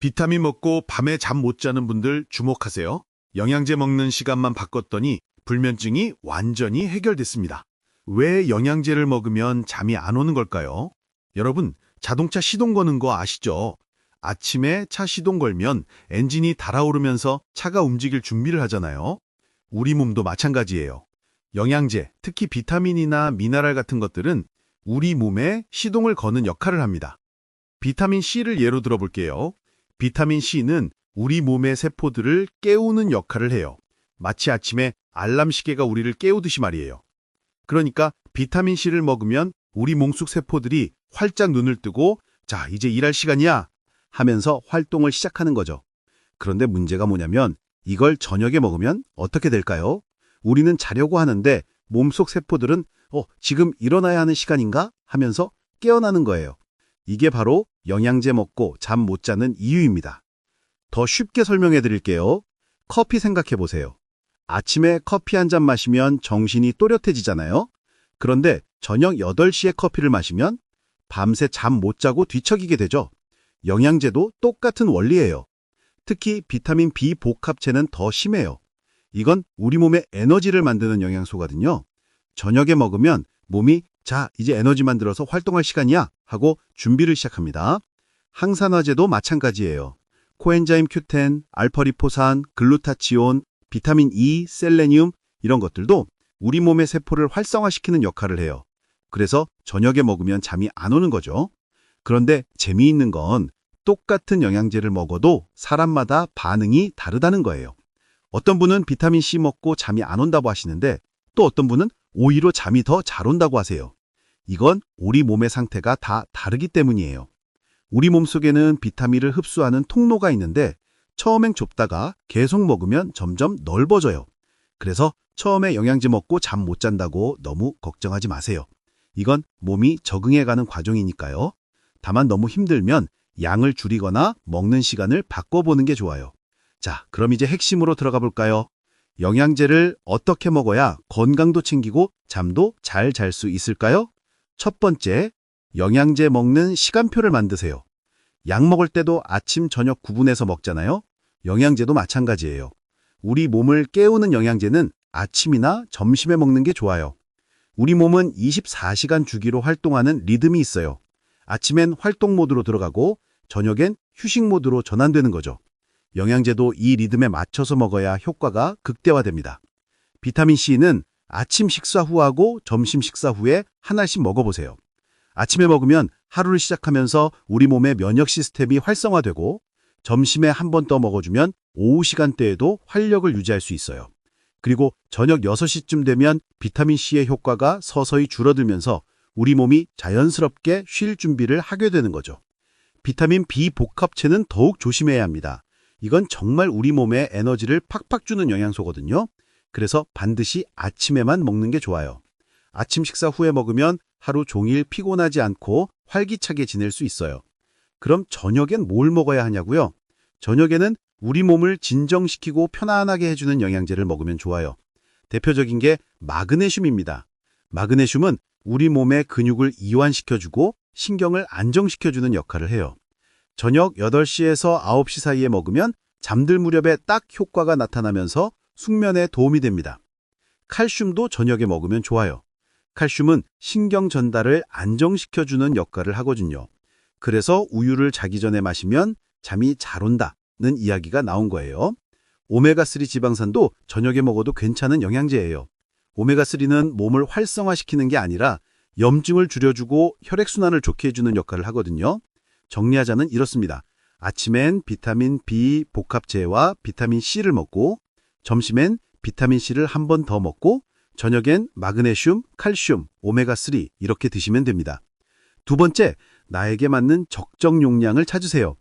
비타민 먹고 밤에 잠 못 자는 분들 주목하세요. 영양제 먹는 시간만 바꿨더니 불면증이 완전히 해결됐습니다. 왜 영양제를 먹으면 잠이 안 오는 걸까요? 여러분, 자동차 시동 거는 거 아시죠? 아침에 차 시동 걸면 엔진이 달아오르면서 차가 움직일 준비를 하잖아요. 우리 몸도 마찬가지예요. 영양제, 특히 비타민이나 미네랄 같은 것들은 우리 몸에 시동을 거는 역할을 합니다. 비타민 C를 예로 들어볼게요. 비타민 C는 우리 몸의 세포들을 깨우는 역할을 해요. 마치 아침에 알람 시계가 우리를 깨우듯이 말이에요. 그러니까 비타민 C를 먹으면 우리 몸속 세포들이 활짝 눈을 뜨고 자, 이제 일할 시간이야 하면서 활동을 시작하는 거죠. 그런데 문제가 뭐냐면 이걸 저녁에 먹으면 어떻게 될까요? 우리는 자려고 하는데 몸속 세포들은 지금 일어나야 하는 시간인가? 하면서 깨어나는 거예요. 이게 바로 영양제 먹고 잠 못 자는 이유입니다. 더 쉽게 설명해 드릴게요. 커피 생각해 보세요. 아침에 커피 한 잔 마시면 정신이 또렷해지잖아요. 그런데 저녁 8시에 커피를 마시면 밤새 잠 못 자고 뒤척이게 되죠. 영양제도 똑같은 원리예요. 특히 비타민 B 복합체는 더 심해요. 이건 우리 몸의 에너지를 만드는 영양소거든요. 저녁에 먹으면 몸이 자, 이제 에너지 만들어서 활동할 시간이야 하고 준비를 시작합니다. 항산화제도 마찬가지예요. 코엔자임 Q10, 알파리포산, 글루타치온, 비타민 E, 셀레늄 이런 것들도 우리 몸의 세포를 활성화시키는 역할을 해요. 그래서 저녁에 먹으면 잠이 안 오는 거죠. 그런데 재미있는 건 똑같은 영양제를 먹어도 사람마다 반응이 다르다는 거예요. 어떤 분은 비타민 C 먹고 잠이 안 온다고 하시는데 또 어떤 분은 오히려 잠이 더 잘 온다고 하세요. 이건 우리 몸의 상태가 다 다르기 때문이에요. 우리 몸속에는 비타민을 흡수하는 통로가 있는데 처음엔 좁다가 계속 먹으면 점점 넓어져요. 그래서 처음에 영양제 먹고 잠 못 잔다고 너무 걱정하지 마세요. 이건 몸이 적응해가는 과정이니까요. 다만 너무 힘들면 양을 줄이거나 먹는 시간을 바꿔보는 게 좋아요. 자, 그럼 이제 핵심으로 들어가 볼까요? 영양제를 어떻게 먹어야 건강도 챙기고 잠도 잘 잘 수 있을까요? 첫 번째, 영양제 먹는 시간표를 만드세요. 약 먹을 때도 아침, 저녁 구분해서 먹잖아요. 영양제도 마찬가지예요. 우리 몸을 깨우는 영양제는 아침이나 점심에 먹는 게 좋아요. 우리 몸은 24시간 주기로 활동하는 리듬이 있어요. 아침엔 활동 모드로 들어가고 저녁엔 휴식 모드로 전환되는 거죠. 영양제도 이 리듬에 맞춰서 먹어야 효과가 극대화됩니다. 비타민 C는 아침 식사 후하고 점심 식사 후에 하나씩 먹어보세요. 아침에 먹으면 하루를 시작하면서 우리 몸의 면역 시스템이 활성화되고 점심에 한 번 더 먹어주면 오후 시간대에도 활력을 유지할 수 있어요. 그리고 저녁 6시쯤 되면 비타민 C의 효과가 서서히 줄어들면서 우리 몸이 자연스럽게 쉴 준비를 하게 되는 거죠. 비타민 B 복합체는 더욱 조심해야 합니다. 이건 정말 우리 몸에 에너지를 팍팍 주는 영양소거든요. 그래서 반드시 아침에만 먹는 게 좋아요. 아침 식사 후에 먹으면 하루 종일 피곤하지 않고 활기차게 지낼 수 있어요. 그럼 저녁엔 뭘 먹어야 하냐고요? 저녁에는 우리 몸을 진정시키고 편안하게 해주는 영양제를 먹으면 좋아요. 대표적인 게 마그네슘입니다. 마그네슘은 우리 몸의 근육을 이완시켜주고 신경을 안정시켜주는 역할을 해요. 저녁 8시에서 9시 사이에 먹으면 잠들 무렵에 딱 효과가 나타나면서 숙면에 도움이 됩니다. 칼슘도 저녁에 먹으면 좋아요. 칼슘은 신경 전달을 안정시켜주는 역할을 하거든요. 그래서 우유를 자기 전에 마시면 잠이 잘 온다는 이야기가 나온 거예요. 오메가3 지방산도 저녁에 먹어도 괜찮은 영양제예요. 오메가3는 몸을 활성화시키는 게 아니라 염증을 줄여주고 혈액순환을 좋게 해주는 역할을 하거든요. 정리하자면 이렇습니다. 아침엔 비타민 B 복합제와 비타민 C를 먹고 점심엔 비타민 C를 한 번 더 먹고 저녁엔 마그네슘, 칼슘, 오메가3 이렇게 드시면 됩니다. 두 번째, 나에게 맞는 적정 용량을 찾으세요.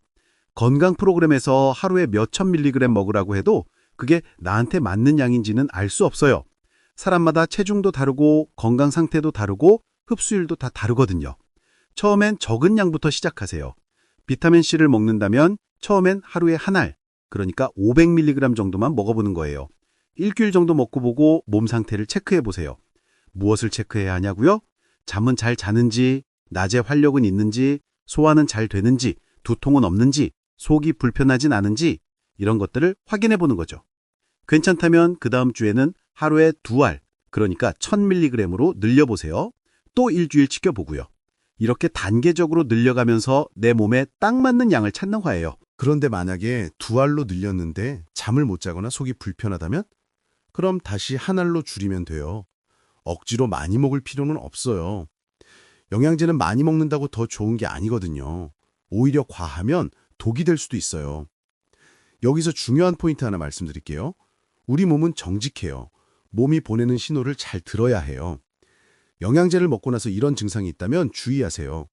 건강 프로그램에서 하루에 몇천 밀리그램 먹으라고 해도 그게 나한테 맞는 양인지는 알 수 없어요. 사람마다 체중도 다르고 건강 상태도 다르고 흡수율도 다 다르거든요. 처음엔 적은 양부터 시작하세요. 비타민 C를 먹는다면 처음엔 하루에 한 알, 그러니까 500mg 정도만 먹어보는 거예요. 일주일 정도 먹고 보고 몸 상태를 체크해 보세요. 무엇을 체크해야 하냐고요? 잠은 잘 자는지, 낮에 활력은 있는지, 소화는 잘 되는지, 두통은 없는지 속이 불편하진 않은지 이런 것들을 확인해 보는 거죠. 괜찮다면 그 다음 주에는 하루에 2알, 그러니까 1000mg으로 늘려보세요. 또 일주일 지켜보고요. 이렇게 단계적으로 늘려가면서 내 몸에 딱 맞는 양을 찾는 거예요. 그런데 만약에 2알로 늘렸는데 잠을 못 자거나 속이 불편하다면? 그럼 다시 1알로 줄이면 돼요. 억지로 많이 먹을 필요는 없어요. 영양제는 많이 먹는다고 더 좋은 게 아니거든요. 오히려 과하면 독이 될 수도 있어요. 여기서 중요한 포인트 하나 말씀드릴게요. 우리 몸은 정직해요. 몸이 보내는 신호를 잘 들어야 해요. 영양제를 먹고 나서 이런 증상이 있다면 주의하세요.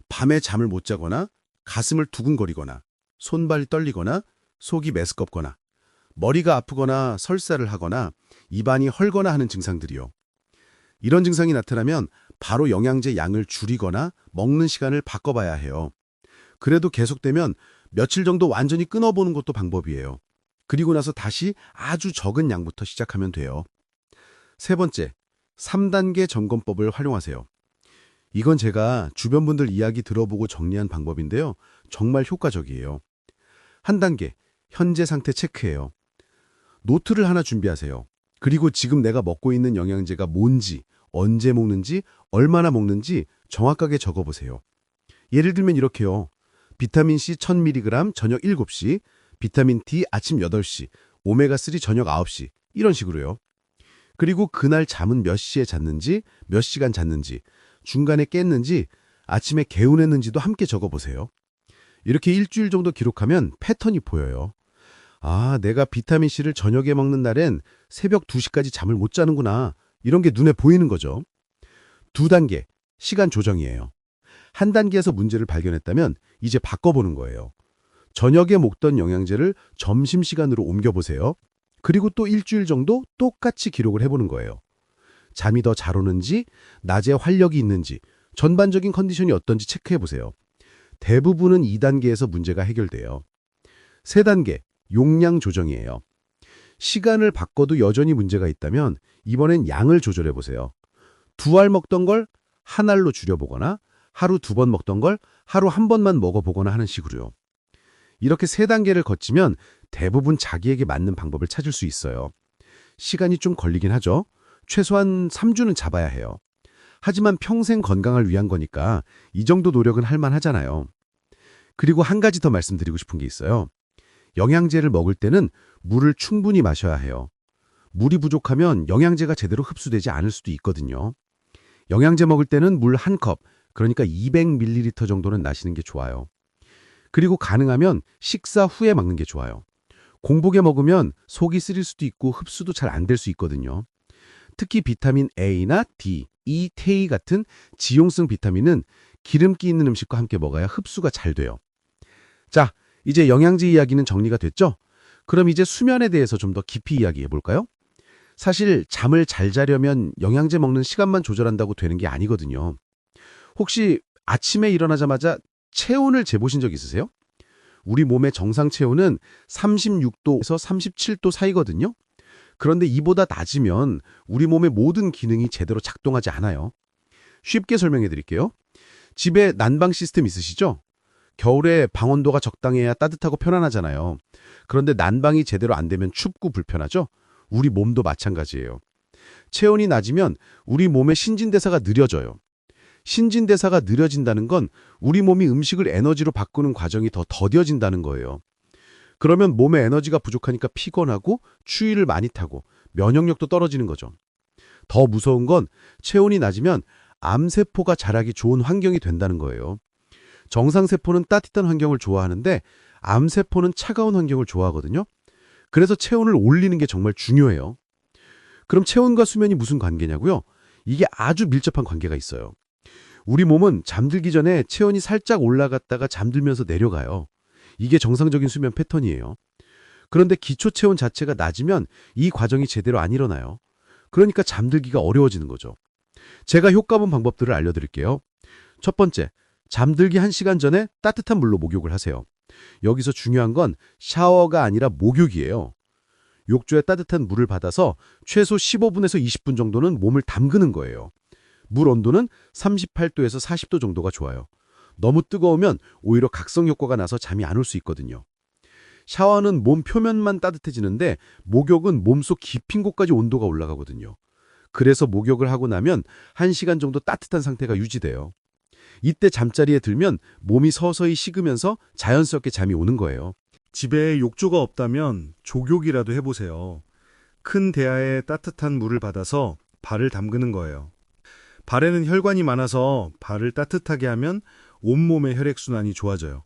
밤에 잠을 못 자거나 가슴을 두근거리거나 손발이 떨리거나 속이 메스껍거나 머리가 아프거나 설사를 하거나 입안이 헐거나 하는 증상들이요. 이런 증상이 나타나면 바로 영양제 양을 줄이거나 먹는 시간을 바꿔봐야 해요. 그래도 계속되면 며칠 정도 완전히 끊어보는 것도 방법이에요. 그리고 나서 다시 아주 적은 양부터 시작하면 돼요. 세 번째, 3단계 점검법을 활용하세요. 이건 제가 주변 분들 이야기 들어보고 정리한 방법인데요. 정말 효과적이에요. 한 단계, 현재 상태 체크예요. 노트를 하나 준비하세요. 그리고 지금 내가 먹고 있는 영양제가 뭔지, 언제 먹는지, 얼마나 먹는지 정확하게 적어보세요. 예를 들면 이렇게요. 비타민C 1000mg 저녁 7시, 비타민 D 아침 8시, 오메가3 저녁 9시 이런 식으로요. 그리고 그날 잠은 몇 시에 잤는지, 몇 시간 잤는지, 중간에 깼는지, 아침에 개운했는지도 함께 적어보세요. 이렇게 일주일 정도 기록하면 패턴이 보여요. 아, 내가 비타민C를 저녁에 먹는 날엔 새벽 2시까지 잠을 못 자는구나. 이런 게 눈에 보이는 거죠. 2단계, 시간 조정이에요. 한 단계에서 문제를 발견했다면 이제 바꿔보는 거예요. 저녁에 먹던 영양제를 점심시간으로 옮겨보세요. 그리고 또 일주일 정도 똑같이 기록을 해보는 거예요. 잠이 더 잘 오는지, 낮에 활력이 있는지, 전반적인 컨디션이 어떤지 체크해보세요. 대부분은 2단계에서 문제가 해결돼요. 3단계, 용량 조정이에요. 시간을 바꿔도 여전히 문제가 있다면 이번엔 양을 조절해보세요. 2알 먹던 걸 1알로 줄여보거나 하루 2번 먹던 걸 하루 1번만 먹어보거나 하는 식으로요. 이렇게 3단계를 거치면 대부분 자기에게 맞는 방법을 찾을 수 있어요. 시간이 좀 걸리긴 하죠. 최소한 3주는 잡아야 해요. 하지만 평생 건강을 위한 거니까 이 정도 노력은 할 만하잖아요. 그리고 한 가지 더 말씀드리고 싶은 게 있어요. 영양제를 먹을 때는 물을 충분히 마셔야 해요. 물이 부족하면 영양제가 제대로 흡수되지 않을 수도 있거든요. 영양제 먹을 때는 물 1컵, 그러니까 200ml 정도는 마시는 게 좋아요. 그리고 가능하면 식사 후에 먹는 게 좋아요. 공복에 먹으면 속이 쓰릴 수도 있고 흡수도 잘 안 될 수 있거든요. 특히 비타민 A나 D, E, K 같은 지용성 비타민은 기름기 있는 음식과 함께 먹어야 흡수가 잘 돼요. 자, 이제 영양제 이야기는 정리가 됐죠? 그럼 이제 수면에 대해서 좀 더 깊이 이야기해 볼까요? 사실 잠을 잘 자려면 영양제 먹는 시간만 조절한다고 되는 게 아니거든요. 혹시 아침에 일어나자마자 체온을 재보신 적 있으세요? 우리 몸의 정상 체온은 36도에서 37도 사이거든요. 그런데 이보다 낮으면 우리 몸의 모든 기능이 제대로 작동하지 않아요. 쉽게 설명해 드릴게요. 집에 난방 시스템 있으시죠? 겨울에 방온도가 적당해야 따뜻하고 편안하잖아요. 그런데 난방이 제대로 안 되면 춥고 불편하죠? 우리 몸도 마찬가지예요. 체온이 낮으면 우리 몸의 신진대사가 느려져요. 신진대사가 느려진다는 건 우리 몸이 음식을 에너지로 바꾸는 과정이 더 더뎌진다는 거예요. 그러면 몸에 에너지가 부족하니까 피곤하고 추위를 많이 타고 면역력도 떨어지는 거죠. 더 무서운 건 체온이 낮으면 암세포가 자라기 좋은 환경이 된다는 거예요. 정상세포는 따뜻한 환경을 좋아하는데 암세포는 차가운 환경을 좋아하거든요. 그래서 체온을 올리는 게 정말 중요해요. 그럼 체온과 수면이 무슨 관계냐고요? 이게 아주 밀접한 관계가 있어요. 우리 몸은 잠들기 전에 체온이 살짝 올라갔다가 잠들면서 내려가요. 이게 정상적인 수면 패턴이에요. 그런데 기초 체온 자체가 낮으면 이 과정이 제대로 안 일어나요. 그러니까 잠들기가 어려워지는 거죠. 제가 효과 본 방법들을 알려드릴게요. 첫 번째, 잠들기 1시간 전에 따뜻한 물로 목욕을 하세요. 여기서 중요한 건 샤워가 아니라 목욕이에요. 욕조에 따뜻한 물을 받아서 최소 15분에서 20분 정도는 몸을 담그는 거예요. 물 온도는 38도에서 40도 정도가 좋아요. 너무 뜨거우면 오히려 각성 효과가 나서 잠이 안 올 수 있거든요. 샤워는 몸 표면만 따뜻해지는데 목욕은 몸속 깊은 곳까지 온도가 올라가거든요. 그래서 목욕을 하고 나면 1시간 정도 따뜻한 상태가 유지돼요. 이때 잠자리에 들면 몸이 서서히 식으면서 자연스럽게 잠이 오는 거예요. 집에 욕조가 없다면 족욕이라도 해보세요. 큰 대야에 따뜻한 물을 받아서 발을 담그는 거예요. 발에는 혈관이 많아서 발을 따뜻하게 하면 온몸의 혈액순환이 좋아져요.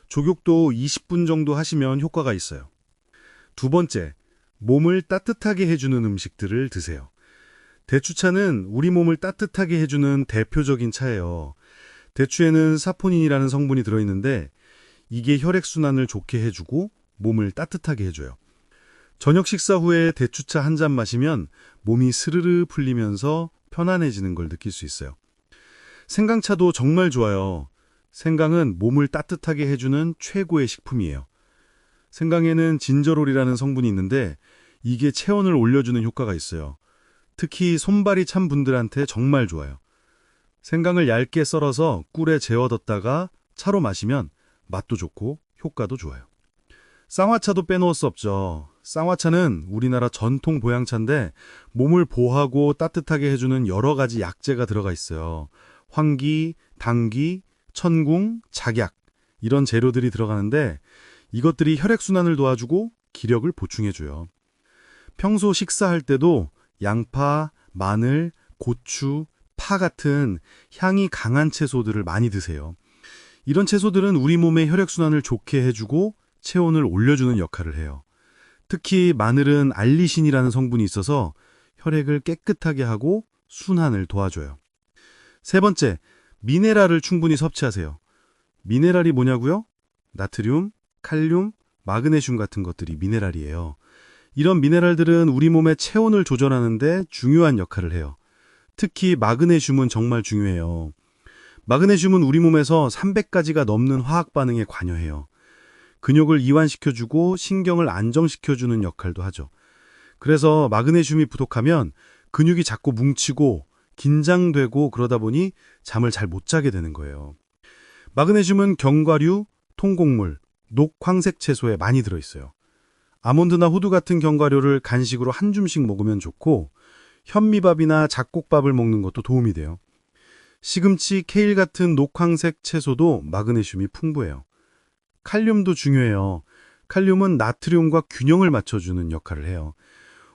족욕도 20분 정도 하시면 효과가 있어요. 두 번째, 몸을 따뜻하게 해주는 음식들을 드세요. 대추차는 우리 몸을 따뜻하게 해주는 대표적인 차예요. 대추에는 사포닌이라는 성분이 들어있는데 이게 혈액순환을 좋게 해주고 몸을 따뜻하게 해줘요. 저녁 식사 후에 대추차 한 잔 마시면 몸이 스르르 풀리면서 편안해지는 걸 느낄 수 있어요. 생강차도 정말 좋아요. 생강은 몸을 따뜻하게 해주는 최고의 식품이에요. 생강에는 진저롤이라는 성분이 있는데 이게 체온을 올려주는 효과가 있어요. 특히 손발이 찬 분들한테 정말 좋아요. 생강을 얇게 썰어서 꿀에 재워뒀다가 차로 마시면 맛도 좋고 효과도 좋아요. 쌍화차도 빼놓을 수 없죠. 쌍화차는 우리나라 전통 보양차인데 몸을 보호하고 따뜻하게 해주는 여러 가지 약재가 들어가 있어요. 황기, 당귀, 천궁, 작약 이런 재료들이 들어가는데 이것들이 혈액순환을 도와주고 기력을 보충해줘요. 평소 식사할 때도 양파, 마늘, 고추, 파 같은 향이 강한 채소들을 많이 드세요. 이런 채소들은 우리 몸의 혈액순환을 좋게 해주고 체온을 올려주는 역할을 해요. 특히 마늘은 알리신이라는 성분이 있어서 혈액을 깨끗하게 하고 순환을 도와줘요. 세 번째, 미네랄을 충분히 섭취하세요. 미네랄이 뭐냐고요? 나트륨, 칼륨, 마그네슘 같은 것들이 미네랄이에요. 이런 미네랄들은 우리 몸의 체온을 조절하는데 중요한 역할을 해요. 특히 마그네슘은 정말 중요해요. 마그네슘은 우리 몸에서 300가지가 넘는 화학 반응에 관여해요. 근육을 이완시켜주고 신경을 안정시켜주는 역할도 하죠. 그래서 마그네슘이 부족하면 근육이 자꾸 뭉치고 긴장되고 그러다 보니 잠을 잘 못 자게 되는 거예요. 마그네슘은 견과류, 통곡물, 녹황색 채소에 많이 들어있어요. 아몬드나 호두 같은 견과류를 간식으로 한 줌씩 먹으면 좋고 현미밥이나 잡곡밥을 먹는 것도 도움이 돼요. 시금치, 케일 같은 녹황색 채소도 마그네슘이 풍부해요. 칼륨도 중요해요. 칼륨은 나트륨과 균형을 맞춰주는 역할을 해요.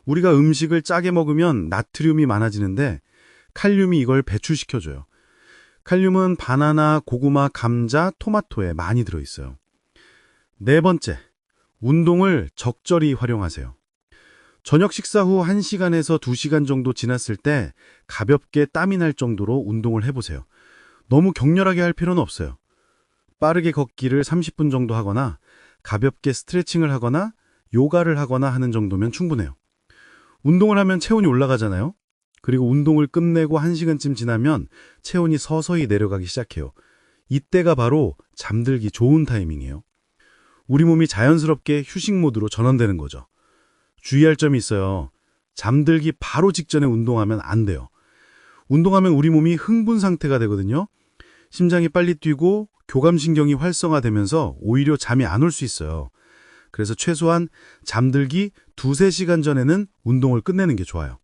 우리가 음식을 짜게 먹으면 나트륨이 많아지는데 칼륨이 이걸 배출시켜줘요. 칼륨은 바나나, 고구마, 감자, 토마토에 많이 들어있어요. 네 번째, 운동을 적절히 활용하세요. 저녁 식사 후 1시간에서 2시간 정도 지났을 때 가볍게 땀이 날 정도로 운동을 해보세요. 너무 격렬하게 할 필요는 없어요. 빠르게 걷기를 30분 정도 하거나 가볍게 스트레칭을 하거나 요가를 하거나 하는 정도면 충분해요. 운동을 하면 체온이 올라가잖아요. 그리고 운동을 끝내고 1시간쯤 지나면 체온이 서서히 내려가기 시작해요. 이때가 바로 잠들기 좋은 타이밍이에요. 우리 몸이 자연스럽게 휴식 모드로 전환되는 거죠. 주의할 점이 있어요. 잠들기 바로 직전에 운동하면 안 돼요. 운동하면 우리 몸이 흥분 상태가 되거든요. 심장이 빨리 뛰고 교감신경이 활성화되면서 오히려 잠이 안 올 수 있어요. 그래서 최소한 잠들기 2-3시간 전에는 운동을 끝내는 게 좋아요.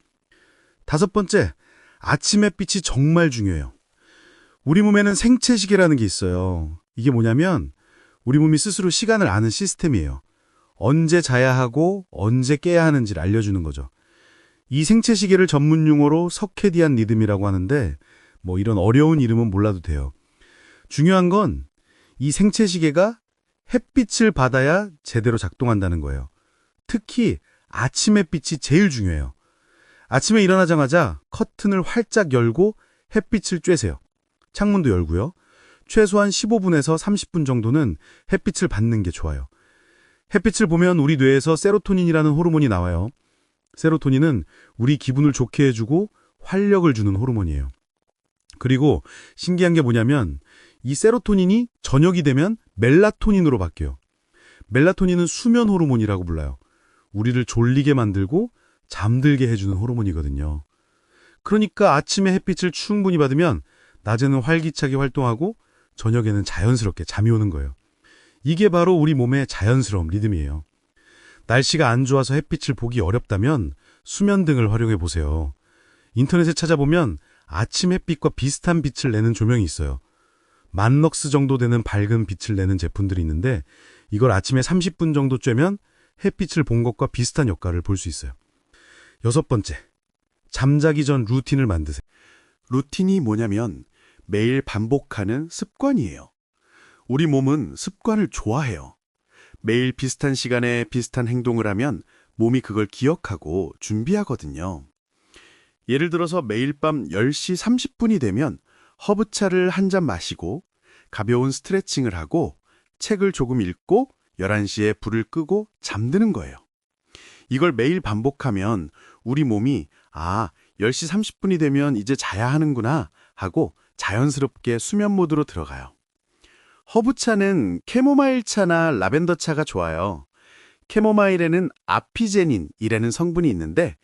다섯 번째, 아침 햇빛이 정말 중요해요. 우리 몸에는 생체시계라는 게 있어요. 이게 뭐냐면 우리 몸이 스스로 시간을 아는 시스템이에요. 언제 자야 하고 언제 깨야 하는지를 알려주는 거죠. 이 생체시계를 전문 용어로 서케디안 리듬이라고 하는데 이런 어려운 이름은 몰라도 돼요. 중요한 건 이 생체시계가 햇빛을 받아야 제대로 작동한다는 거예요. 특히 아침 햇빛이 제일 중요해요. 아침에 일어나자마자 커튼을 활짝 열고 햇빛을 쬐세요. 창문도 열고요. 최소한 15분에서 30분 정도는 햇빛을 받는 게 좋아요. 햇빛을 보면 우리 뇌에서 세로토닌이라는 호르몬이 나와요. 세로토닌은 우리 기분을 좋게 해주고 활력을 주는 호르몬이에요. 그리고 신기한 게 뭐냐면 이 세로토닌이 저녁이 되면 멜라토닌으로 바뀌어요. 멜라토닌은 수면 호르몬이라고 불러요. 우리를 졸리게 만들고 잠들게 해주는 호르몬이거든요. 그러니까 아침에 햇빛을 충분히 받으면 낮에는 활기차게 활동하고 저녁에는 자연스럽게 잠이 오는 거예요. 이게 바로 우리 몸의 자연스러운 리듬이에요. 날씨가 안 좋아서 햇빛을 보기 어렵다면 수면등을 활용해 보세요. 인터넷에 찾아보면 아침 햇빛과 비슷한 빛을 내는 조명이 있어요. 1000럭스 정도 되는 밝은 빛을 내는 제품들이 있는데 이걸 아침에 30분 정도 쬐면 햇빛을 본 것과 비슷한 효과를 볼 수 있어요. 6번째, 잠자기 전 루틴을 만드세요. 루틴이 뭐냐면 매일 반복하는 습관이에요. 우리 몸은 습관을 좋아해요. 매일 비슷한 시간에 비슷한 행동을 하면 몸이 그걸 기억하고 준비하거든요. 예를 들어서 매일 밤 10시 30분이 되면 허브차를 한 잔 마시고 가벼운 스트레칭을 하고 책을 조금 읽고 11시에 불을 끄고 잠드는 거예요. 이걸 매일 반복하면 우리 몸이 10시 30분이 되면 이제 자야 하는구나 하고 자연스럽게 수면 모드로 들어가요. 허브차는 캐모마일 차나 라벤더 차가 좋아요. 캐모마일에는 아피제닌이라는 성분이 있는데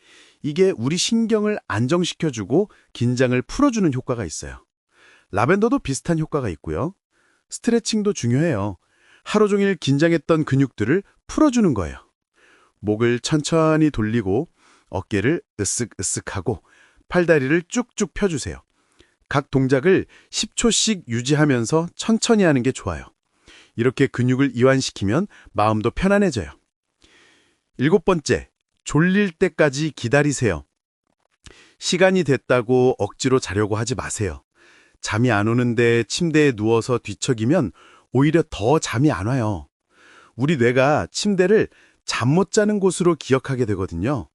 이게 우리 신경을 안정시켜주고 긴장을 풀어주는 효과가 있어요. 라벤더도 비슷한 효과가 있고요. 스트레칭도 중요해요. 하루 종일 긴장했던 근육들을 풀어주는 거예요. 목을 천천히 돌리고 어깨를 으쓱으쓱하고 팔다리를 쭉쭉 펴주세요. 각 동작을 10초씩 유지하면서 천천히 하는 게 좋아요. 이렇게 근육을 이완시키면 마음도 편안해져요. 7번째, 졸릴 때까지 기다리세요. 시간이 됐다고 억지로 자려고 하지 마세요. 잠이 안 오는데 침대에 누워서 뒤척이면 오히려 더 잠이 안 와요. 우리 뇌가 침대를 잠 못 자는 곳으로 기억하게 되거든요.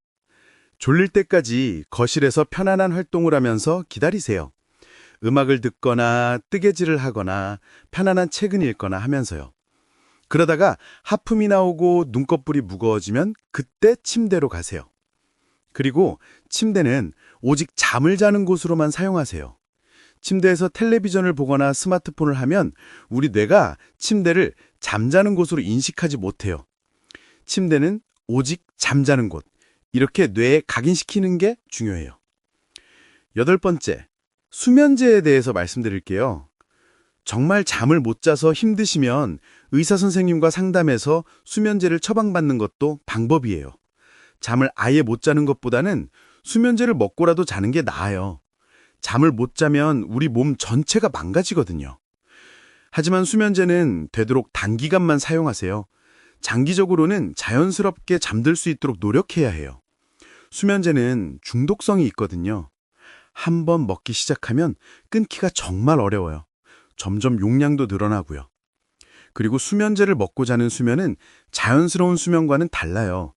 졸릴 때까지 거실에서 편안한 활동을 하면서 기다리세요. 음악을 듣거나 뜨개질을 하거나 편안한 책을 읽거나 하면서요. 그러다가 하품이 나오고 눈꺼풀이 무거워지면 그때 침대로 가세요. 그리고 침대는 오직 잠을 자는 곳으로만 사용하세요. 침대에서 텔레비전을 보거나 스마트폰을 하면 우리 뇌가 침대를 잠자는 곳으로 인식하지 못해요. 침대는 오직 잠자는 곳, 이렇게 뇌에 각인시키는 게 중요해요. 8번째, 수면제에 대해서 말씀드릴게요. 정말 잠을 못 자서 힘드시면 의사 선생님과 상담해서 수면제를 처방받는 것도 방법이에요. 잠을 아예 못 자는 것보다는 수면제를 먹고라도 자는 게 나아요. 잠을 못 자면 우리 몸 전체가 망가지거든요. 하지만 수면제는 되도록 단기간만 사용하세요. 장기적으로는 자연스럽게 잠들 수 있도록 노력해야 해요. 수면제는 중독성이 있거든요. 한번 먹기 시작하면 끊기가 정말 어려워요. 점점 용량도 늘어나고요. 그리고 수면제를 먹고 자는 수면은 자연스러운 수면과는 달라요.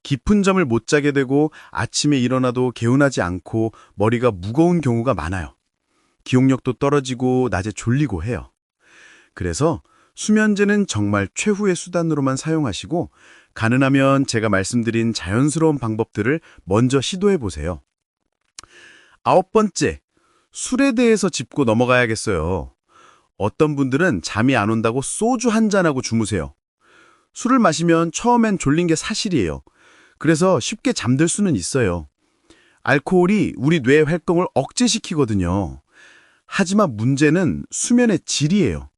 깊은 잠을 못 자게 되고 아침에 일어나도 개운하지 않고 머리가 무거운 경우가 많아요. 기억력도 떨어지고 낮에 졸리고 해요. 그래서 수면제는 정말 최후의 수단으로만 사용하시고 가능하면 제가 말씀드린 자연스러운 방법들을 먼저 시도해 보세요. 9번째, 술에 대해서 짚고 넘어가야겠어요. 어떤 분들은 잠이 안 온다고 소주 한 잔하고 주무세요. 술을 마시면 처음엔 졸린 게 사실이에요. 그래서 쉽게 잠들 수는 있어요. 알코올이 우리 뇌 활동을 억제시키거든요. 하지만 문제는 수면의 질이에요.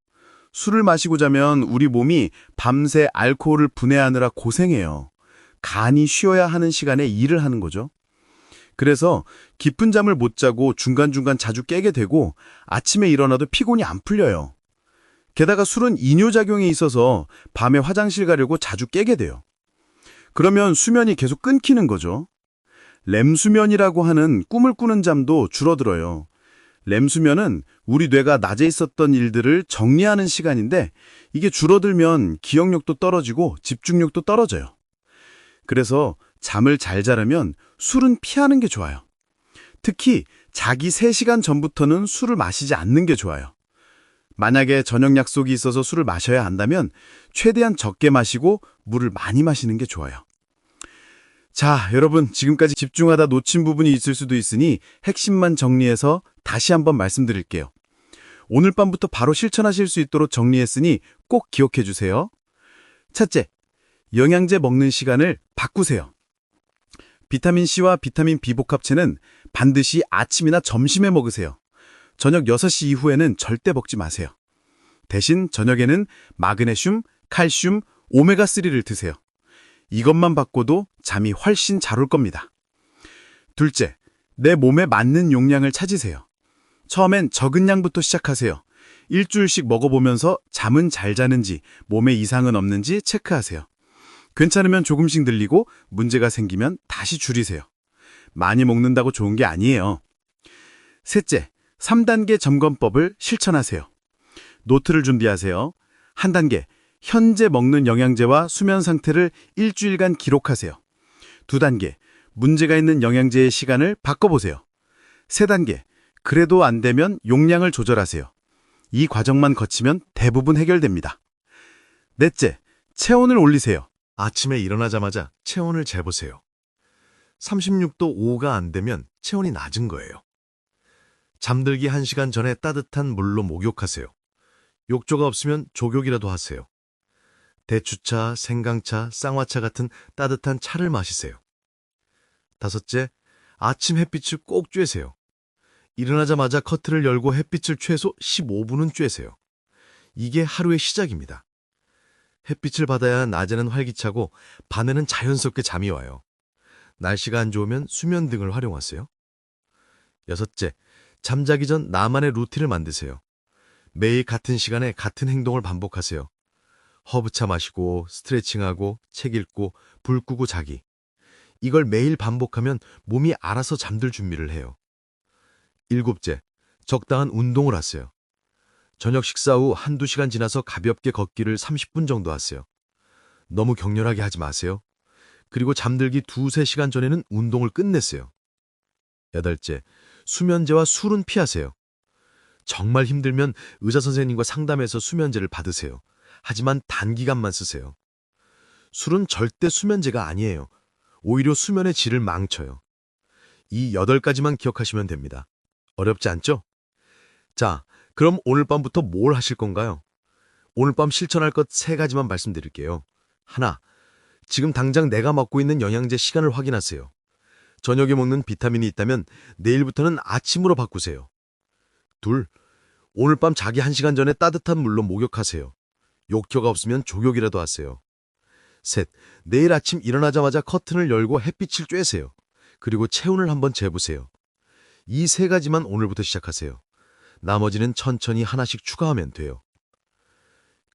술을 마시고 자면 우리 몸이 밤새 알코올을 분해하느라 고생해요. 간이 쉬어야 하는 시간에 일을 하는 거죠. 그래서 깊은 잠을 못 자고 중간중간 자주 깨게 되고 아침에 일어나도 피곤이 안 풀려요. 게다가 술은 이뇨작용이 있어서 밤에 화장실 가려고 자주 깨게 돼요. 그러면 수면이 계속 끊기는 거죠. 렘수면이라고 하는 꿈을 꾸는 잠도 줄어들어요. 렘수면은 우리 뇌가 낮에 있었던 일들을 정리하는 시간인데 이게 줄어들면 기억력도 떨어지고 집중력도 떨어져요. 그래서 잠을 잘 자려면 술은 피하는 게 좋아요. 특히 자기 3시간 전부터는 술을 마시지 않는 게 좋아요. 만약에 저녁 약속이 있어서 술을 마셔야 한다면 최대한 적게 마시고 물을 많이 마시는 게 좋아요. 자, 여러분 지금까지 집중하다 놓친 부분이 있을 수도 있으니 핵심만 정리해서 다시 한번 말씀드릴게요. 오늘 밤부터 바로 실천하실 수 있도록 정리했으니 꼭 기억해 주세요. 첫째, 영양제 먹는 시간을 바꾸세요. 비타민C와 비타민 B복합체는 반드시 아침이나 점심에 먹으세요. 저녁 6시 이후에는 절대 먹지 마세요. 대신 저녁에는 마그네슘, 칼슘, 오메가3를 드세요. 이것만 바꿔도 잠이 훨씬 잘 올 겁니다. 둘째, 내 몸에 맞는 용량을 찾으세요. 처음엔 적은 양부터 시작하세요. 일주일씩 먹어보면서 잠은 잘 자는지, 몸에 이상은 없는지 체크하세요. 괜찮으면 조금씩 늘리고 문제가 생기면 다시 줄이세요. 많이 먹는다고 좋은 게 아니에요. 셋째, 3단계 점검법을 실천하세요. 노트를 준비하세요. 한 단계, 현재 먹는 영양제와 수면 상태를 일주일간 기록하세요. 두 단계, 문제가 있는 영양제의 시간을 바꿔보세요. 세 단계, 그래도 안 되면 용량을 조절하세요. 이 과정만 거치면 대부분 해결됩니다. 넷째, 체온을 올리세요. 아침에 일어나자마자 체온을 재보세요. 36도 5가 안 되면 체온이 낮은 거예요. 잠들기 1시간 전에 따뜻한 물로 목욕하세요. 욕조가 없으면 조격이라도 하세요. 대추차, 생강차, 쌍화차 같은 따뜻한 차를 마시세요. 다섯째, 아침 햇빛을 꼭 쬐세요. 일어나자마자 커튼을 열고 햇빛을 최소 15분은 쬐세요. 이게 하루의 시작입니다. 햇빛을 받아야 낮에는 활기차고 밤에는 자연스럽게 잠이 와요. 날씨가 안 좋으면 수면 등을 활용하세요. 여섯째, 잠자기 전 나만의 루틴을 만드세요. 매일 같은 시간에 같은 행동을 반복하세요. 허브차 마시고 스트레칭하고 책 읽고 불 끄고 자기. 이걸 매일 반복하면 몸이 알아서 잠들 준비를 해요. 일곱째, 적당한 운동을 하세요. 저녁 식사 후 1~2시간 지나서 가볍게 걷기를 30분 정도 하세요. 너무 격렬하게 하지 마세요. 그리고 잠들기 2~3시간 전에는 운동을 끝내세요. 여덟째, 수면제와 술은 피하세요. 정말 힘들면 의사 선생님과 상담해서 수면제를 받으세요. 하지만 단기간만 쓰세요. 술은 절대 수면제가 아니에요. 오히려 수면의 질을 망쳐요. 이 8가지만 기억하시면 됩니다. 어렵지 않죠? 자, 그럼 오늘 밤부터 뭘 하실 건가요? 오늘 밤 실천할 것 3가지만 말씀드릴게요. 하나, 지금 당장 내가 먹고 있는 영양제 시간을 확인하세요. 저녁에 먹는 비타민이 있다면 내일부터는 아침으로 바꾸세요. 둘, 오늘 밤 자기 1시간 전에 따뜻한 물로 목욕하세요. 욕조가 없으면 조격이라도 하세요. 셋, 내일 아침 일어나자마자 커튼을 열고 햇빛을 쬐세요. 그리고 체온을 한번 재보세요. 이 3가지만 오늘부터 시작하세요. 나머지는 천천히 하나씩 추가하면 돼요.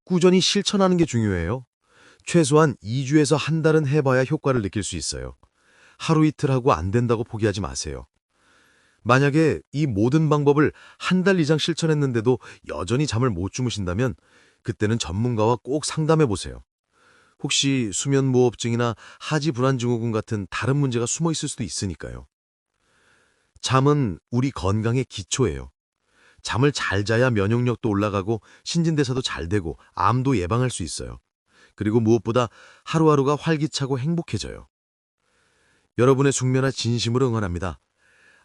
꾸준히 실천하는 게 중요해요. 최소한 2주에서 한 달은 해봐야 효과를 느낄 수 있어요. 하루 이틀 하고 안 된다고 포기하지 마세요. 만약에 이 모든 방법을 한 달 이상 실천했는데도 여전히 잠을 못 주무신다면 그때는 전문가와 꼭 상담해 보세요. 혹시 수면무호흡증이나 하지불안증후군 같은 다른 문제가 숨어 있을 수도 있으니까요. 잠은 우리 건강의 기초예요. 잠을 잘 자야 면역력도 올라가고 신진대사도 잘 되고 암도 예방할 수 있어요. 그리고 무엇보다 하루하루가 활기차고 행복해져요. 여러분의 숙면에 진심으로 응원합니다.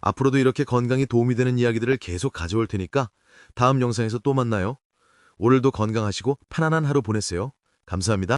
앞으로도 이렇게 건강에 도움이 되는 이야기들을 계속 가져올 테니까 다음 영상에서 또 만나요. 오늘도 건강하시고 편안한 하루 보내세요. 감사합니다.